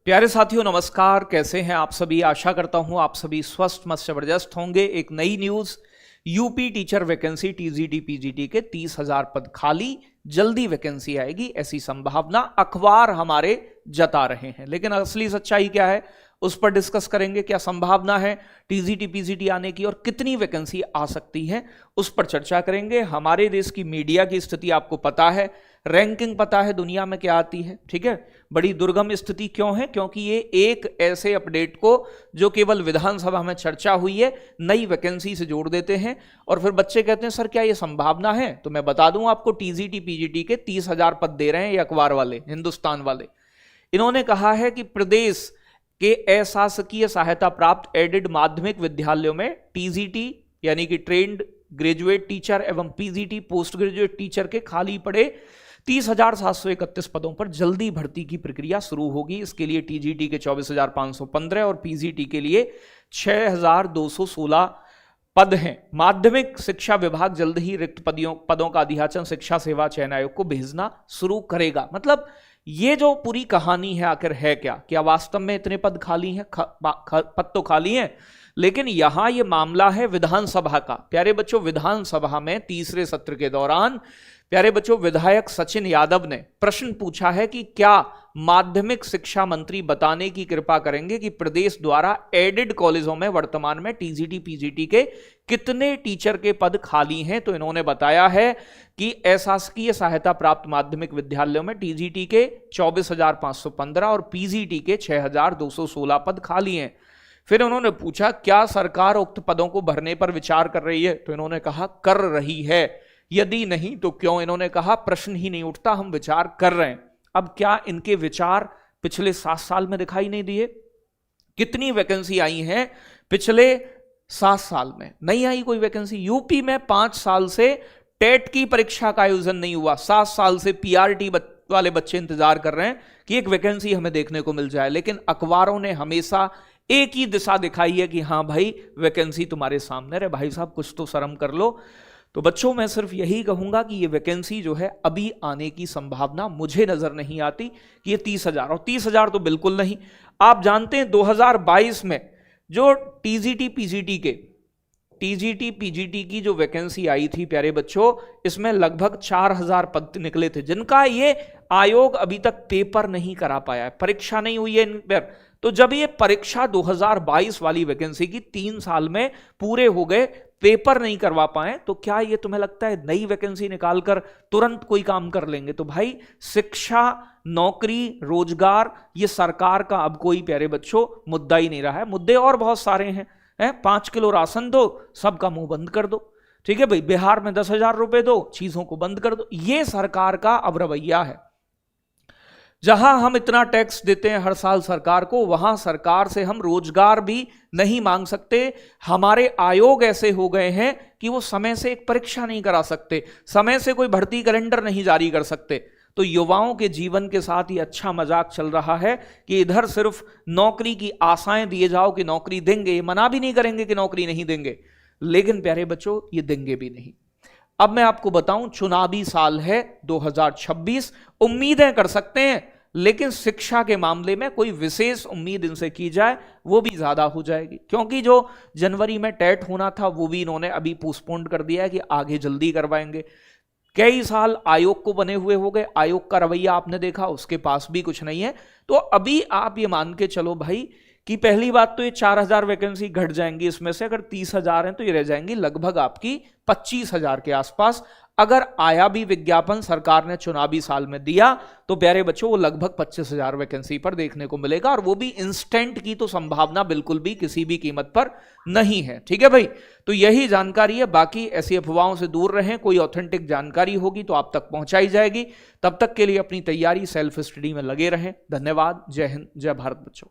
प्यारे साथियों नमस्कार, कैसे हैं आप सभी। आशा करता हूं आप सभी स्वस्थ मस्त जबरदस्त होंगे। एक नई news, UP teacher vacancy TGT PGT के 30,000 पद खाली, जल्दी वैकेंसी आएगी ऐसी संभावना अखबार हमारे जता रहे हैं। लेकिन असली सच्चाई क्या है उस पर डिस्कस करेंगे। क्या संभावना है टीजीटी पीजीटी आने की और कितनी वैकेंसी आ सकती है उस पर चर्चा करेंगे। हमारे देश की मीडिया की स्थिति आपको पता है, रैंकिंग पता है दुनिया में क्या आती है, ठीक है। बड़ी दुर्गम स्थिति क्यों है? क्योंकि ये एक ऐसे अपडेट को जो केवल विधानसभा में चर्चा हुई है नई वैकेंसी से जोड़ देते हैं और फिर बच्चे कहते हैं सर क्या ये संभावना है। तो मैं बता दूं आपको, टीजीटी पीजीटी के 30,000 पद दे रहे हैं ये अखबार वाले, हिंदुस्तान वाले। इन्होंने कहा है कि प्रदेश के अशासकीय सहायता प्राप्त एडेड माध्यमिक विद्यालयों में टीजीटी यानी कि ट्रेंड ग्रेजुएट टीचर एवं पीजीटी पोस्ट ग्रेजुएट टीचर के खाली पड़े 30,731 पदों पर जल्दी भर्ती की प्रक्रिया शुरू होगी। इसके लिए टीजीटी के 24,515 और पीजीटी के लिए 6,216 पद हैं। माध्यमिक शिक्षा विभाग जल्द ही रिक्त पदों का अधियाचन शिक्षा सेवा चयन आयोग को भेजना शुरू करेगा। मतलब ये जो पूरी कहानी है आखिर है क्या वास्तव में इतने पद खाली हैं? पद तो खाली हैं, लेकिन यहां ये मामला है विधानसभा का। प्यारे बच्चों, विधानसभा में तीसरे सत्र के दौरान प्यारे बच्चों विधायक सचिन यादव ने प्रश्न पूछा है कि क्या माध्यमिक शिक्षा मंत्री बताने की कृपा करेंगे कि प्रदेश द्वारा एडेड कॉलेजों में वर्तमान में टीजीटी पीजीटी के कितने टीचर के पद खाली हैं। तो इन्होंने बताया है कि अशासकीय सहायता प्राप्त माध्यमिक विद्यालयों में टीजीटी के 24,515 और पीजीटी के 6,216 पद खाली हैं। फिर उन्होंने पूछा क्या सरकार उक्त पदों को भरने पर विचार कर रही है। तो इन्होंने कहा कर रही है, यदि नहीं तो क्यों। इन्होंने कहा प्रश्न ही नहीं उठता, हम विचार कर रहे हैं। अब क्या इनके विचार पिछले 7 साल में दिखाई नहीं दिए? कितनी वैकेंसी आई है पिछले 7 साल में? नहीं आई कोई वैकेंसी। यूपी में 5 साल से टेट की परीक्षा का आयोजन नहीं हुआ। 7 साल से पीआरटी वाले बच्चे इंतजार कर रहे हैं कि एक वैकेंसी हमें देखने को मिल जाए। लेकिन अखबारों ने हमेशा एक ही दिशा दिखाई है कि हां भाई वैकेंसी तुम्हारे सामने है, भाई साहब कुछ तो शर्म कर लो। तो बच्चों मैं सिर्फ यही कहूंगा कि ये वैकेंसी जो है अभी आने की संभावना मुझे नजर नहीं आती कि ये 30,000 और 30,000 तो बिल्कुल नहीं। आप जानते हैं 2022 में जो टीजीटी पीजीटी की जो वैकेंसी आई थी प्यारे बच्चों, इसमें लगभग 4,000 पद निकले थे जिनका ये आयोग अभी तक पेपर नहीं करा पाया है, परीक्षा नहीं हुई है इन पर। तो जब ये परीक्षा 2022 वाली वैकेंसी की 3 साल में पूरे हो गए, पेपर नहीं करवा पाए, तो क्या ये तुम्हें लगता है नई वैकेंसी निकालकर तुरंत कोई काम कर लेंगे? तो भाई शिक्षा, नौकरी, रोजगार ये सरकार का अब कोई प्यारे बच्चों मुद्दा ही नहीं रहा है। मुद्दे और बहुत सारे हैं। 5 किलो राशन दो, सबका मुंह बंद कर दो, ठीक है भाई। बिहार में 10,000 रुपए दो, चीजों को बंद कर दो। ये सरकार का अब रवैया है। जहां हम इतना टैक्स देते हैं हर साल सरकार को, वहां सरकार से हम रोजगार भी नहीं मांग सकते। हमारे आयोग ऐसे हो गए हैं कि वो समय से एक परीक्षा नहीं करा सकते, समय से कोई भर्ती कैलेंडर नहीं जारी कर सकते। तो युवाओं के जीवन के साथ ये अच्छा मजाक चल रहा है कि इधर सिर्फ नौकरी की आशाएं दिए जाओ कि नौकरी देंगे, ये मना भी नहीं करेंगे कि नौकरी नहीं देंगे, लेकिन प्यारे बच्चों ये देंगे भी नहीं। अब मैं आपको बताऊं, चुनावी साल है 2026, उम्मीदें कर सकते हैं, लेकिन शिक्षा के मामले में कोई विशेष उम्मीद इनसे की जाए वो भी ज्यादा हो जाएगी। क्योंकि जो जनवरी में टेट होना था वो भी इन्होंने अभी पोस्टपोन कर दिया है कि आगे जल्दी करवाएंगे। कई साल आयोग को बने हुए हो गए, आयोग का रवैया आपने देखा, उसके पास भी कुछ नहीं है। तो अभी आप ये मान के चलो भाई कि पहली बात तो ये 4,000 वैकेंसी घट जाएंगी, इसमें से अगर 30,000 हैं तो ये रह जाएंगी लगभग आपकी 25,000 के आसपास। अगर आया भी विज्ञापन सरकार ने चुनावी साल में दिया तो प्यारे बच्चों वो लगभग 25,000 वैकेंसी पर देखने को मिलेगा, और वो भी इंस्टेंट की तो संभावना बिल्कुल भी किसी भी कीमत पर नहीं है, ठीक है भाई। तो यही जानकारी है, बाकी ऐसी अफवाहों से दूर रहें। कोई ऑथेंटिक जानकारी होगी तो आप तक पहुंचाई जाएगी। तब तक के लिए अपनी तैयारी, सेल्फ स्टडी में लगे रहें। धन्यवाद। जय हिंद, जय भारत बच्चों।